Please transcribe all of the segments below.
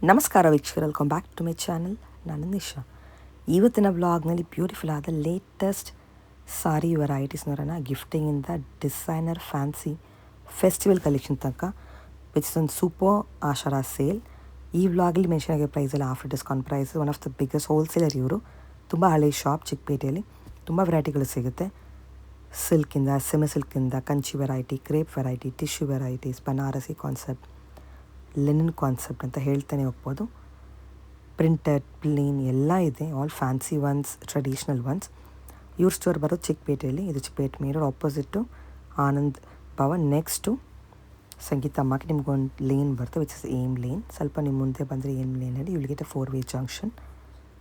ನಮಸ್ಕಾರ ವೀಕ್ಷಕರು, welcome back to my channel. ನಾನು ನಿಶಾ. ಇವತ್ತಿನ ವ್ಲಾಗ್ನಲ್ಲಿ ಬ್ಯೂಟಿಫುಲ್ ಆದ ಲೇಟೆಸ್ಟ್ ಸಾರಿ ವೆರೈಟೀಸ್ ನೋಡೋಣ. ಗಿಫ್ಟಿಂಗಿಂದ ಡಿಸೈನರ್ ಫ್ಯಾನ್ಸಿ ಫೆಸ್ಟಿವಲ್ ಕಲೆಕ್ಷನ್ ತನಕ ವಿಚ್ ಇಸ್ ಒಂದು ಸೂಪರ್ ಆಷಾಢ ಸೇಲ್. ಈ ವ್ಲಾಗಲ್ಲಿ ಮೆನ್ಷನ್ ಆಗಿರೋ ಪ್ರೈಸಲ್ಲಿ after discount price. One of the biggest wholesaler ಇವರು. ತುಂಬ ಹಳೆಯ ಶಾಪ್ ಚಿಕ್ಕಪೇಟೆಯಲ್ಲಿ. ತುಂಬ ವೆರೈಟಿಗಳು ಸಿಗುತ್ತೆ. ಸಿಲ್ಕಿಂದ, ಸೆಮಿ ಸಿಲ್ಕಿಂದ, Kanchi variety, crepe variety, tissue varieties, Banarasi concept, linen concept ಅಂತ ಹೇಳ್ತಾನೆ ಹೋಗ್ಬೋದು. ಪ್ರಿಂಟೆಡ್, ಪ್ಲೇನ್ ಎಲ್ಲ ಇದೆ. All fancy ones, traditional ones. ಇವ್ರ ಸ್ಟೋರ್ ಬರೋದು ಚಿಕ್ಕಪೇಟೆಯಲ್ಲಿ. ಇದು Chickpet main road opposite Anand Bhavan. Next Sangeetha market. ನಿಮ್ಗೊಂದು ಲೇನ್ ಬರುತ್ತೆ ವಿಚ್ ಇಸ್ ಏಮ್ ಲೇನ್. ಸ್ವಲ್ಪ ನಿಮ್ಮ ಮುಂದೆ ಬಂದರೆ ಏಮ್ ಲೇನಲ್ಲಿ you will get a 4-way junction.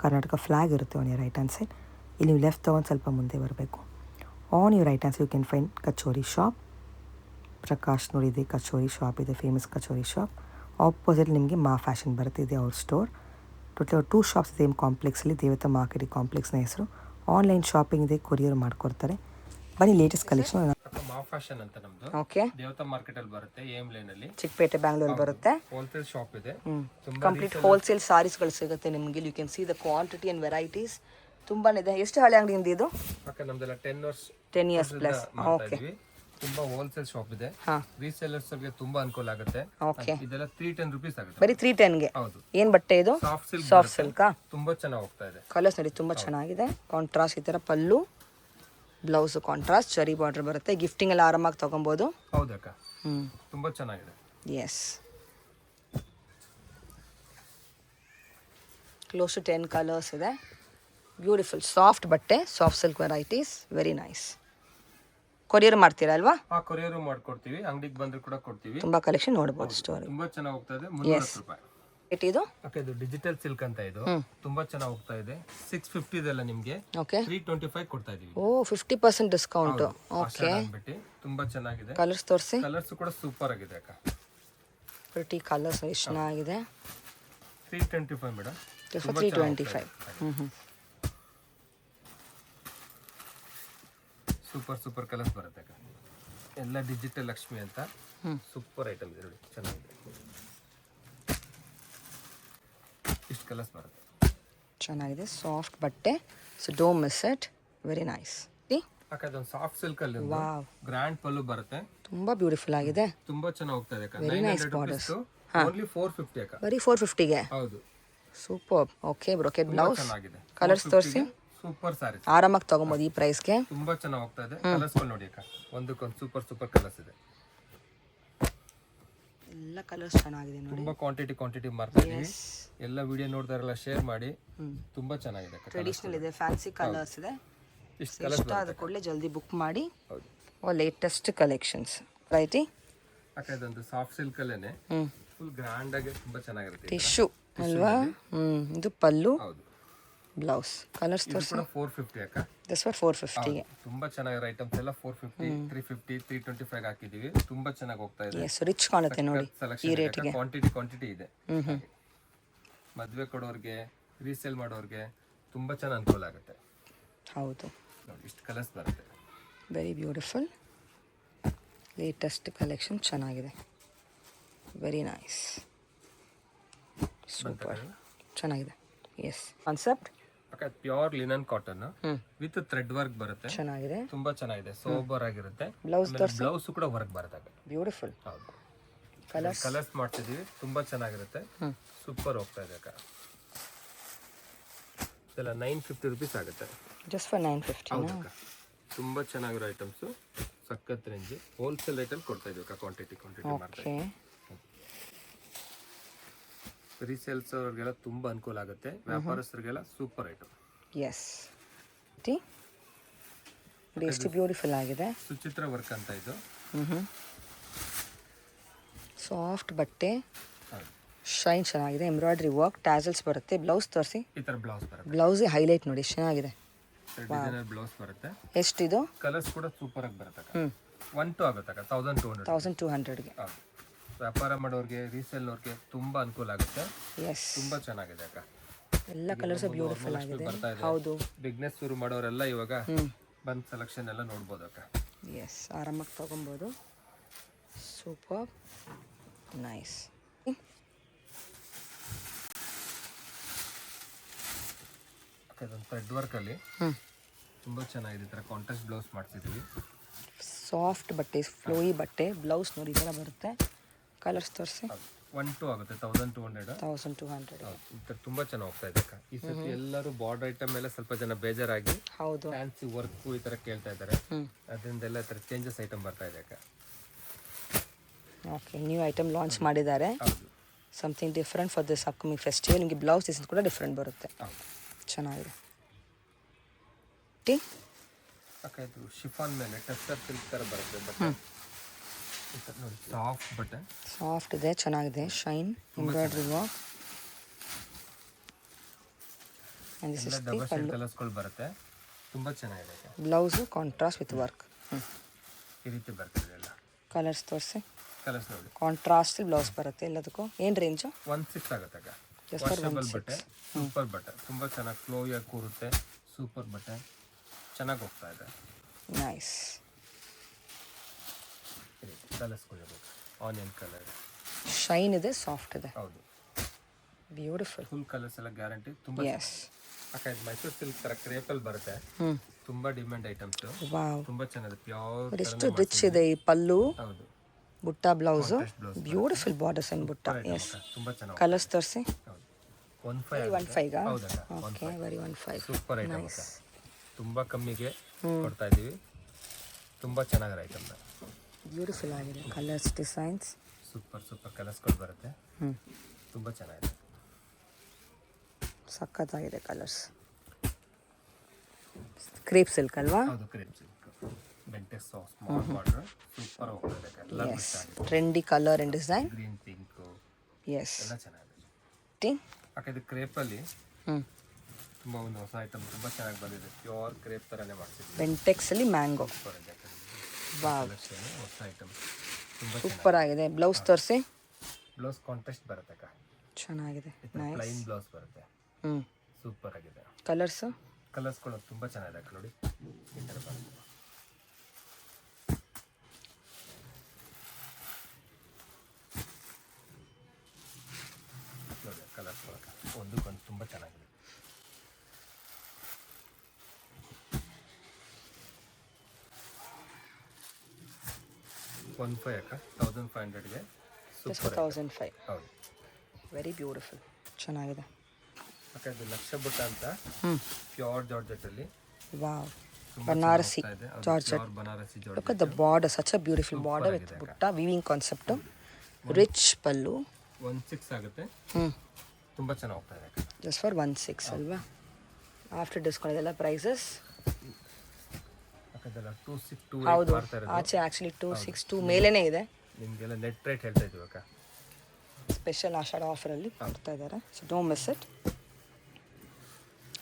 Karnataka flag ಇರುತ್ತೆ on your right hand side. ಇಲ್ಲಿ ನೀವು ಲೆಫ್ಟ್ ತೊಗೊಂಡು ಸ್ವಲ್ಪ ಮುಂದೆ ಬರಬೇಕು. On your right hand side you can find kachori shop. Prakash ನೋಡಿದೆ ಕಚೋರಿ ಶಾಪ್ ಇದೆ, ಫೇಮಸ್ ಕಚೋರಿ ಶಾಪ್. ಆಪೋಸಿಟ್ ನಿಮಗೆ ಮಾ ಫ್ಯಾಷನ್ ಬರುತ್ತೆ, ಇದೆ ಅವ್ರ ಸ್ಟೋರ್. ಟೋಟಲ್ 2 ಶಾಪ್ಸ್ ಇದೆ ಕಾಂಪ್ಲೆಕ್ಸಲ್ಲಿ. ದೇವತಾ ಮಾರ್ಕೆಟ್ ಕಾಂಪ್ಲೆಕ್ಸ್ನ ಹೆಸರು. ಆನ್ಲೈನ್ ಶಾಪಿಂಗ್ ಇದೆ, ಕೊರಿಯರ್ ಮಾಡ್ಕೊಡ್ತಾರೆ. ಬನ್ನಿ ಲೇಟೆಸ್ಟ್ ಕಲೆಕ್ಷನ್. ಮಾ ಫ್ಯಾಷನ್ ಅಂತ ನಮ್ದು. ಓಕೆ, ದೇವತಾ ಮಾರ್ಕೆಟ್ ಅಲ್ಲಿ ಬರುತ್ತೆ, ಎಂ ಲೈನ್ ಅಲ್ಲಿ, ಚಿಕ್ಕಪೇಟೆ ಬ್ಯಾಂಗ್ಳೂರ್ ಬರುತ್ತೆ. ಹೋಲ್ಸೇಲ್ ಶಾಪ್ ಇದೆ. ಕಂಪ್ಲೀಟ್ ಹೋಲ್ಸೇಲ್ ಸಾರೀಸ್ಗಳು ಸಿಗುತ್ತೆ ನಿಮಗೆ. You can see the quantity and varieties ತುಂಬಾನೇ ಇದೆ. ಎಷ್ಟು ಹಳೆ ಅಂಗಡಿಯಿಂದ ಇದು? ನಮ್ದೆಲ್ಲ 10 years ಪ್ಲಸ್. ಓಕೆ, ತುಂಬಾ ಹೋಲ್ಸೇಲ್ ಶಾಪ್ ಇದೆ. ರೀಸೇಲರ್ಸ್ ಗೆ ತುಂಬಾ ಅನುಕೂಲ ಆಗುತ್ತೆ. ಓಕೆ, ಇದೆಲ್ಲ 310 ರೂಪೀಸ್ ಆಗುತ್ತೆ. ಬರೀ 310ಗೆ. ಹೌದು. ಏನ್ ಬಟ್ಟೆ ಇದು? Soft silk. ತುಂಬಾ ಚೆನ್ನಾಗಿ ಹೋಗ್ತಾ ಇದೆ. ಕಲರ್ಸ್ ನೋಡಿ ತುಂಬಾ ಚೆನ್ನಾಗಿದೆ. ಕಾಂಟ್ರಾಸ್ಟ್ ಈ ತರ ಪಲ್ಲು, ಬ್ಲೌಸ್ ಕಾಂಟ್ರಾಸ್ಟ್, ಚರಿ ಬಾರ್ಡರ್ ಬರುತ್ತೆ. ಗಿಫ್ಟಿಂಗ್ ಎಲ್ಲ ಆರಾಮಾಗಿ ತಗೊಬೋದು. ಹೌದಕ್ಕ, ತುಂಬಾ ಚೆನ್ನಾಗಿದೆ. ಎಸ್, ಕ್ಲೋಸ್ ಟು 10 ಕಲರ್ಸ್ ಇದೆ. ಬ್ಯೂಟಿಫುಲ್ ಸಾಫ್ಟ್ ಬಟ್ಟೆ, soft silk varieties, very nice. Courier ಮಾಡ್ತೀರಾ ಅಲ್ವಾ? ಕೊರಿಯರ್ ಮಾಡ್ಕೊಡ್ತೀವಿ, ಅಂಗಡಿಗೆ ಬಂದ್ರೆ ಕೂಡ ಕೊಡ್ತೀವಿ. ತುಂಬಾ ಕಲೆಕ್ಷನ್ ನೋಡಬಹುದು ಸ್ಟೋರ್. ತುಂಬಾ ಚೆನ್ನಾಗಿ ಹೋಗ್ತಾ ಇದೆ. 300 ರೂಪಾಯಿ. ಇದು ಇದು ಡಿಜಿಟಲ್ ಸಿಲ್ಕ್ ಅಂತ. ಇದು ತುಂಬಾ ಚೆನ್ನಾಗಿ ಹೋಗ್ತಾ ಇದೆ. 650 ಇದೆಲ್ಲ ನಿಮಗೆ ಓಕೆ 325 ಕೊಡ್ತಾ ಇದೀವಿ. ಓ, 50% ಡಿಸ್ಕೌಂಟ್. ಓಕೆ, ತುಂಬಾ ಚೆನ್ನಾಗಿದೆ. ಕಲರ್ಸ್ ತೋರಿಸಿ. ಕಲರ್ಸ್ ಕೂಡ ಸೂಪರ್ ಆಗಿದೆ ಅಕ್ಕ. ಪ್ರಿಟಿ ಕಲರ್ಸ್ ಎಷ್ಟು ಚೆನ್ನಾಗಿದೆ. 325 ಮೇಡಮ್. 325. ಸೂಪರ್ ಕಲರ್ಸ್ ಬರುತ್ತೆ ಅಕ್ಕ. ಎಲ್ಲ ಡಿಜಿಟಲ್ ಲಕ್ಷ್ಮಿ ಅಂತ ಸೂಪರ್ ಐಟಮ್ ಇದೆ ನೋಡಿ, ಚೆನ್ನಾಗಿದೆ. ಇಷ್ಟು ಕಲರ್ಸ್ ಬರುತ್ತೆ, ಚೆನ್ನಾಗಿದೆ. ಸಾಫ್ಟ್ ಬಟ್ಟೆ, so don't miss it. Very nice. ಅಕ್ಕ ಇದೊಂದು ಸಾಫ್ಟ್ ಸಿಲ್ಕ್ ಅಲ್ಲಿ ಗ್ರ್ಯಾಂಡ್ ಪಲ್ಲು ಬರುತ್ತೆ. ತುಂಬಾ ಬ್ಯೂಟಿಫುಲ್ ಆಗಿದೆ. ತುಂಬಾ ಚೆನ್ನಾಗಿ ಹೋಗ್ತಾ ಇದೆ ಅಕ್ಕ. Very nice borders. ಓನ್ಲಿ 450 ಅಕ್ಕ. ಬರೀ 450ಗೆ. ಹೌದು, ಸೂಪರ್. Okay, brocade blouse. ಚೆನ್ನಾಗಿದೆ. ಕಲರ್ಸ್ ತೋರಿಸಿ. ಸೂಪರ್ ಸಾರಿ, ಆರಾಮಾಗಿ ತಗೊಬೋದು ಈ ಪ್ರೈಸ್ಗೆ. ತುಂಬಾ ಚೆನ್ನಾಗಿ ಹೋಗ್ತಾ ಇದೆ. ಕಲರ್ಸ್ ನೋಡಿ ಅಕ್ಕ, ಒಂದಕ್ಕೊಂದು ಸೂಪರ್ ಕಲರ್ಸ್ ಇದೆ. ಎಲ್ಲ ಕಲರ್ಸ್ ಚೆನ್ನಾಗಿದೆ ನೋಡಿ. ತುಂಬಾ ಕ್ವಾಂಟಿಟಿ ಮಾಡ್ತಾ ಇದೀವಿ. ಎಲ್ಲ ವಿಡಿಯೋ ನೋಡ್ತಾರಲ್ಲ, ಶೇರ್ ಮಾಡಿ. ತುಂಬಾ ಚೆನ್ನಾಗಿದೆ. ಟ್ರೆಡಿಷನಲ್ ಇದೆ, ಫ್ಯಾನ್ಸಿ ಕಲರ್ಸ್ ಇದೆ. ಇಷ್ಟು ಕಲರ್ಸ್ ಆದ ಕೂಡಲೇ ಜಲ್ದಿ ಬುಕ್ ಮಾಡಿ. ಲೇಟೆಸ್ಟ್ ಕಲೆಕ್ಷನ್ಸ್ ರೈಟಿ. ಅಕ್ಕ ಇದೊಂದು ಸಾಫ್ಟ್ ಸಿಲ್ಕ್ ಅಲ್ಲೇನೆ ಫುಲ್ ಗ್ರ್ಯಾಂಡ್ ಆಗಿ ತುಂಬಾ ಚೆನ್ನಾಗಿರುತ್ತೆ. ಟಿಶ್ಯೂ ಅಲ್ವಾ? ಇದು ಪಲ್ಲು. ಹೌದು. ಬ್ಲೌಸ್. ಕಲರ್ಸ್ ತೋರಿಸಿ. 450 ಅಕ್ಕ. ದಿಸ್ ಫಾರ್ 450ಗೆ. ತುಂಬಾ ಚೆನ್ನಾಗಿರೋ ಐಟಮ್ಸ್ ಎಲ್ಲ 450, 350, 325 ಹಾಕಿದೀವಿ. ತುಂಬಾ ಚೆನ್ನಾಗಿ ಹೋಗ್ತಾ ಇದೆ. ಎಸ್, ರಿಚ್ ಕಾಣುತ್ತೆ ನೋಡಿ ಈ ರೇಟ್ಗೆ. ಕ್ವಾಂಟಿಟಿ ಇದೆ. ಮದುವೆ ಕೊಡೋರ್ಗೆ, ರೀಸೇಲ್ ಮಾಡೋರ್ಗೆ ತುಂಬಾ ಚೆನ್ನಾಗಿ ಅನುಕೂಲ ಆಗುತ್ತೆ. ಹೌದು ನೋಡಿ, ಇಷ್ಟು ಕಲರ್ಸ್ ಬರುತ್ತೆ. ವೆರಿ ಬ್ಯೂಟಿಫುಲ್ ಲೇಟೆಸ್ಟ್ ಕಲೆಕ್ಷನ್, ಚೆನ್ನಾಗಿದೆ. ವೆರಿ ನೈಸ್, ಸೂಪರ್ ಚೆನ್ನಾಗಿದೆ. ಎಸ್, ಕಾನ್ಸೆಪ್ಟ್ ಅಕ್ಕ pure linen cotton with thread work ಬರುತ್ತೆ. ಚೆನ್ನಾಗಿದೆ, ತುಂಬಾ ಚೆನ್ನಾಗಿದೆ. ಸೋಬರ್ ಆಗಿರುತ್ತೆ. ಬ್ಲೌಸ್ ಕೂಡ ವರ್ಕ್ ಬರುತ್ತೆ. ಬ್ಯೂಟಿಫುಲ್. ಹೌದು, ಕಲರ್ಸ್ ಮಾಡ್ತಿದೀವಿ. ತುಂಬಾ ಚೆನ್ನಾಗಿರುತ್ತೆ. ಸೂಪರ್ ಹೋಗ್ತಾ ಇದೆ ಅಕ್ಕ. ಇದೆಲ್ಲ 950 ರೂಪೀಸ್ ಆಗುತ್ತೆ. Just for 950. ಹೌದು ಅಕ್ಕ, ತುಂಬಾ ಚೆನ್ನಾಗಿರೋ ಐಟಮ್ಸ್. ಸಖತ್ ರೇಂಜ್. ಹೋಲ್ಸೇಲ್ ಐಟಮ್ ಕೊಡ್ತಾ ಇದೀವಿ ಅಕ್ಕ. ಕ್ವಾಂಟಿಟಿ ಮಾಡ್ತಾ ಇದೀವಿ. ರೀಸೇಲ್ಸ್ ಅವ್ರಿಗೆಲ್ಲ ತುಂಬಾ ಅನುಕೂಲ ಆಗುತ್ತೆ. ವ್ಯಾಪಾರಸ್ಥರಿಗೆಲ್ಲ ಸೂಪರ್ ಐಟಮ್. ಎಸ್, ಎಷ್ಟು ಬ್ಯೂಟಿಫುಲ್ ಆಗಿದೆ. ಸುಚಿತ್ರ ವರ್ಕ್ ಅಂತ ಇದು. ಸಾಫ್ಟ್ ಬಟ್ಟೆ, ಶೈನ್ ಚೆನ್ನಾಗಿದೆ. ಎಂಬ್ರಾಯ್ಡ್ರಿ ವರ್ಕ್, ಟ್ಯಾಸಲ್ಸ್ ಬರುತ್ತೆ. ಬ್ಲೌಸ್ ತೋರಿಸಿ. ಈ ತರ ಬ್ಲೌಸ್ ಬರುತ್ತೆ. ಬ್ಲೌಸ್ ಹೈಲೈಟ್ ನೋಡಿ, ಚೆನ್ನಾಗಿದೆ. ಡಿಸೈನರ್ ಬ್ಲೌಸ್ ಬರುತ್ತೆ. ಎಷ್ಟಿದು? ಕಲರ್ಸ್ ಕೂಡ ಸೂಪರ್ ಆಗಿ ಬರುತ್ತೆ. 1200 ಆಗುತ್ತೆ ಅಕ್ಕ. 1200ಗೆ. ವ್ಯಾಪಾರ ಮಾಡೋರ್ಗೆ, ರೀಸೇಲ್ನವ್ರಿಗೆ ತುಂಬಾ ಅನುಕೂಲ ಆಗುತ್ತೆ. ಎಸ್, ತುಂಬಾ ಚೆನ್ನಾಗಿದೆ ಅಕ್ಕ. ಎಲ್ಲ ಕಲರ್ಸ್ ಬ್ಯೂಟಿಫುಲ್ ಆಗಿದೆ. ಹೌದು, ಬಿಸ್ನೆಸ್ ಶುರು ಮಾಡೋರೆಲ್ಲ ಇವಾಗ ಬಂದ್ ಸೆಲೆಕ್ಷನ್ ಎಲ್ಲ ನೋಡ್ಬೋದು ಅಕ್ಕ. ಎಸ್, ಆರಾಮಾಗಿ ತಗೊಬೋದು. Super nice. ಅಕ್ಕ ಇದೊಂದು ಥ್ರೆಡ್ ವರ್ಕಲ್ಲಿ ಹ್ಞೂ ತುಂಬ ಚೆನ್ನಾಗಿದೆ. ಈ ಥರ ಕಾಂಟ್ರಾಸ್ಟ್ ಬ್ಲೌಸ್ ಮಾಡಿಸಿದ್ದೀವಿ. ಸಾಫ್ಟ್ ಬಟ್ಟೆ, ಫ್ಲೋಯಿ ಬಟ್ಟೆ, ಬ್ಲೌಸ್ ನೋಡಿ ಈ ಥರ ಬರುತ್ತೆ. ಕಲರ್ಸ್ ತೋರಿಸಿ. 1-2 ಆಗುತ್ತೆ, 1200. 1200. ಈ ಥರ ತುಂಬ ಚೆನ್ನಾಗಿ ಹೋಗ್ತಾ ಇದೆ ಅಕ್ಕ. ಈ ಸತಿ ಎಲ್ಲರೂ ಬಾರ್ಡರ್ ಐಟಮ್ ಎಲ್ಲ ಸ್ವಲ್ಪ ಜನ ಬೇಜಾರಾಗಿ ಹೌದು. ಫ್ಯಾನ್ಸಿ ವರ್ಕು ಈ ಥರ ಕೇಳ್ತಾ ಇದ್ದಾರೆ. ಹ್ಞೂ ಅದರಿಂದೆಲ್ಲ ಈ ಥರ ಚೇಂಜಸ್ ಐಟಮ್ ಬರ್ತಾ ಇದೆ ಅಕ್ಕ. ಓಕೆ, ನ್ಯೂ ಐಟಮ್ ಲಾಂಚ್ ಮಾಡಿದ್ದಾರೆ. ಹೌದು something different for this upcoming festival. ನಿಮಗೆ ಬ್ಲೌಸ್ ಡಿಸೈನ್ಸ್ ಕೂಡ ಡಿಫ್ರೆಂಟ್ ಬರುತ್ತೆ. ಹೌದು ಚೆನ್ನಾಗಿದೆ. ಟೀ ಅಕ್ಕ ಇದು ಶಿಫಾನ್ ಮೇಲೆ ಟೆಸ್ಟರ್ ಸಿಲ್ಕ್ ಥರ ಬರುತ್ತೆ ಬಟ್ಟೆ. ಈ ಥರ ನೋಡಿ ಸಾಫ್ಟ್ ಬಟ್ಟೆ, ಸಾಫ್ಟ್ ಇದೆ, ಚೆನ್ನಾಗಿದೆ. Shine embroidery work and this ಎಲ್ಲ ಇಸ್ ಡಬಲ್ ಶೇಡ್ ಕಲರ್ಸ್ಗಳು ಬರುತ್ತೆ. ತುಂಬ ಚೆನ್ನಾಗಿದೆ ಅಕ್ಕ. Blouse contrast with work. ಈ ರೀತಿ ಬರ್ತದೆ ಎಲ್ಲ ಕಲರ್ಸ್ ತೋರಿಸಿ. ಕಲರ್ಸ್ ನೋಡಿ. ಕಾಂಟ್ರಾಸ್ಟ್ ಬ್ಲೌಸ್ ಬರುತ್ತೆ ಎಲ್ಲದಕ್ಕೂ. ಏನು ರೇಂಜು? 1.6 ಆಗುತ್ತೆ ಅಕ್ಕ. Just for washable 1.6. ಬಟ್ಟೆ, ಸೂಪರ್ ಬಟ್ಟೆ, ತುಂಬ ಚೆನ್ನಾಗಿ ಫ್ಲೋಯಾಗಿ ಕೂರುತ್ತೆ. ಸೂಪರ್ ಬಟ್ಟೆ, ಚೆನ್ನಾಗಿ ಹೋಗ್ತಾ ಇದೆ. ನೈಸ್. ಕಲರ್ಸ್ಗಳು ಆನಿಯನ್ ಕಲರ್, ಶೈನ್ ಇದೆ, ಸಾಫ್ಟ್ ಇದೆ, ಹೌದು. ಬ್ಯೂಟಿಫುಲ್. ಫುಲ್ ಕಲರ್ಸ್ ಎಲ್ಲ ಗ್ಯಾರಂಟಿ. ತುಂಬ ಎಸ್. ಅಕ್ಕ ಇದು ಮೈಸೂರು ಸಿಲ್ಕ್ ಥರ ಕ್ರೇಪಲ್ಲಿ ಬರುತ್ತೆ. ಹ್ಞೂ ತುಂಬ ಡಿಮ್ಯಾಂಡ್ ಐಟಮ್ಸು. ವಾವ್, ತುಂಬ ಚೆನ್ನಾಗಿದೆ. ಪ್ಯೂರ್ ಎಷ್ಟು ರಿಚ್ ಇದೆ ಈ ಪಲ್ಲು. ಹೌದು. ಬುಟ್ಟ blouse, Contrast blouse beautiful borders and ಬುಟ್ಟ. ಎಸ್. ತುಂಬ ಚೆನ್ನಾಗಿ. ಕಲರ್ಸ್ ತೋರಿಸಿ. ಹೌದು 1.5 1.5ಗಾ? ಹೌದಕ್ಕ. Okay, very 1.5. Super item nice. ಅಕ್ಕ. ತುಂಬ ಕಮ್ಮಿಗೆ ಕೊಡ್ತಾ ಇದ್ದೀವಿ. ತುಂಬ ಚೆನ್ನಾಗಿರೋ ಐಟಮ್ನ. ಬ್ಯೂಟಿಫುಲ್ ಆಗಿದೆ. ಕಲರ್ಸ್, ಡಿಸೈನ್ಸ್, ಸೂಪರ್ ಕಲರ್ಸ್ಗಳು ಬರುತ್ತೆ. ಹ್ಞೂ ತುಂಬ ಚೆನ್ನಾಗಿದೆ. ಸಖತ್ತಾಗಿದೆ ಕಲರ್ಸ್. ಕ್ರೇಪ್ ಸಿಲ್ಕ್ ಅಲ್ವಾ? ಹೌದು, crepe silk Bentex soft small border. Super ಹೋಗ್ತದೆ colour. Yes, trendy colour and design. Green pink yes. ಎಲ್ಲ ಚೆನ್ನಾಗಿದೆ. ಟೀ. ಅಕ್ಕ ಇದು ಕ್ರೇಪಲ್ಲಿ ಹ್ಞೂ ತುಂಬ ಒಂದು ಹೊಸ ಐಟಮ್ ತುಂಬ ಚೆನ್ನಾಗಿ ಬಂದಿದೆ. ಪ್ಯೂರ್ ಕ್ರೇಪ್ ಥರನೇ ಮಾಡ್ತಿದ್ವಿ. ಬೆಂಟೆಕ್ಸಲ್ಲಿ ಮ್ಯಾಂಗೋ. ಸೂಪರ್ ಇದೆ. ವಾವ್, ಹೊಸ ಐಟಮ್ ತುಂಬ ಸೂಪರ್ ಆಗಿದೆ. ಬ್ಲೌಸ್ ತೋರಿಸಿ. ಬ್ಲೌಸ್ ಕಾಂಟ್ರಾಸ್ಟ್ ಬರುತ್ತೆ ಅಕ್ಕ. ಚೆನ್ನಾಗಿದೆ. Plain nice. ಬ್ಲೌಸ್ ಬರುತ್ತೆ. ಹ್ಞೂ ಸೂಪರ್ ಆಗಿದೆ. ಕಲರ್ಸು. ಕಲರ್ಸ್ಗಳು ತುಂಬ ಚೆನ್ನಾಗಿದೆ ಅಕ್ಕ. ನೋಡಿ ಈ ಥರ ಬರುತ್ತೆ. ನೋಡಿ ಕಲರ್ಸ್ಗಳು ಅಕ್ಕ, ಒಂದಕ್ಕೊಂದು ತುಂಬ ಚೆನ್ನಾಗಿದೆ. $1.5 ಅಕ್ಕ, 1500ಗೆ ಜಸ್ಟ್ ಫಾರ್ ಸೂಪರ್. 1005. ಹೌದು ವೆರಿ ಬ್ಯೂಟಿಫುಲ್. ಚೆನ್ನಾಗಿದೆ. ಅಕ್ಕ ಇದು ಲಕ್ಷ ಬುಟ್ಟ ಅಂತ ಹ್ಞೂ ಪ್ಯೂರ್ ಜಾರ್ಜೆಟಲ್ಲಿ ವಾವ್, ತುಂಬ ಬನಾರಸಿ ಚೆನ್ನಾಗಿ ಹೋಗ್ತಾ ಇದೆ. ಅದು georgette. pure Banarasi Look georgette. at the border, such a beautiful Super border with ಆಗಿದೆ ಬುಟ್ಟ ವೀವಿಂಗ್ ಕಾನ್ಸೆಪ್ಟು. ರಿಚ್ ಪಲ್ಲು. 1.6 ಆಗುತ್ತೆ. ಹ್ಞೂ ತುಂಬ ಚೆನ್ನಾಗಿ ಹೋಗ್ತಾ ಇದೆ ಅಕ್ಕ. ಜಸ್ಟ್ ಫಾರ್ 1.6 ಅಲ್ವಾ? ಆಫ್ಟರ್ ಡಿಸ್ಕೌಂಟ್ ಇದೆಲ್ಲ ಪ್ರೈಸಸ್. ಯಾಕಂದ್ರೆ 2.6 ಹೌದು, ಮಾಡ್ತಾ ಇರೋದು. ಆಚೆ ಆ್ಯಕ್ಚುಲಿ 262 ಮೇಲೇ ಇದೆ. ನಿಮಗೆಲ್ಲ ನೆಟ್ ರೇಟ್ ಹೇಳ್ತಾ ಇದೀವಿ ಅಕ್ಕ. ಸ್ಪೆಷಲ್ ಆಷಾಢ ಆಫರಲ್ಲಿ ಕೊಡ್ತಾ ಇದ್ದಾರೆ. So don't miss it.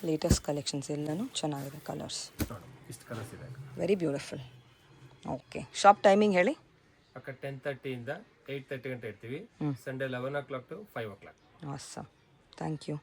Latest collections ಎಲ್ಲನೂ ಚೆನ್ನಾಗಿದೆ. ಕಲರ್ಸ್ ನೋಡು ಇಷ್ಟು ಕಲರ್ಸ್ ಇದೆ ಅಕ್ಕ. Very beautiful. Okay, shop timing ಹೇಳಿ. ಅಕ್ಕ 10:30 ಇಂದ 8:30 ಗಂಟೆ ಇರ್ತೀವಿ. Sunday 11 o'clock to 5 o'clock. awesome. Thank you.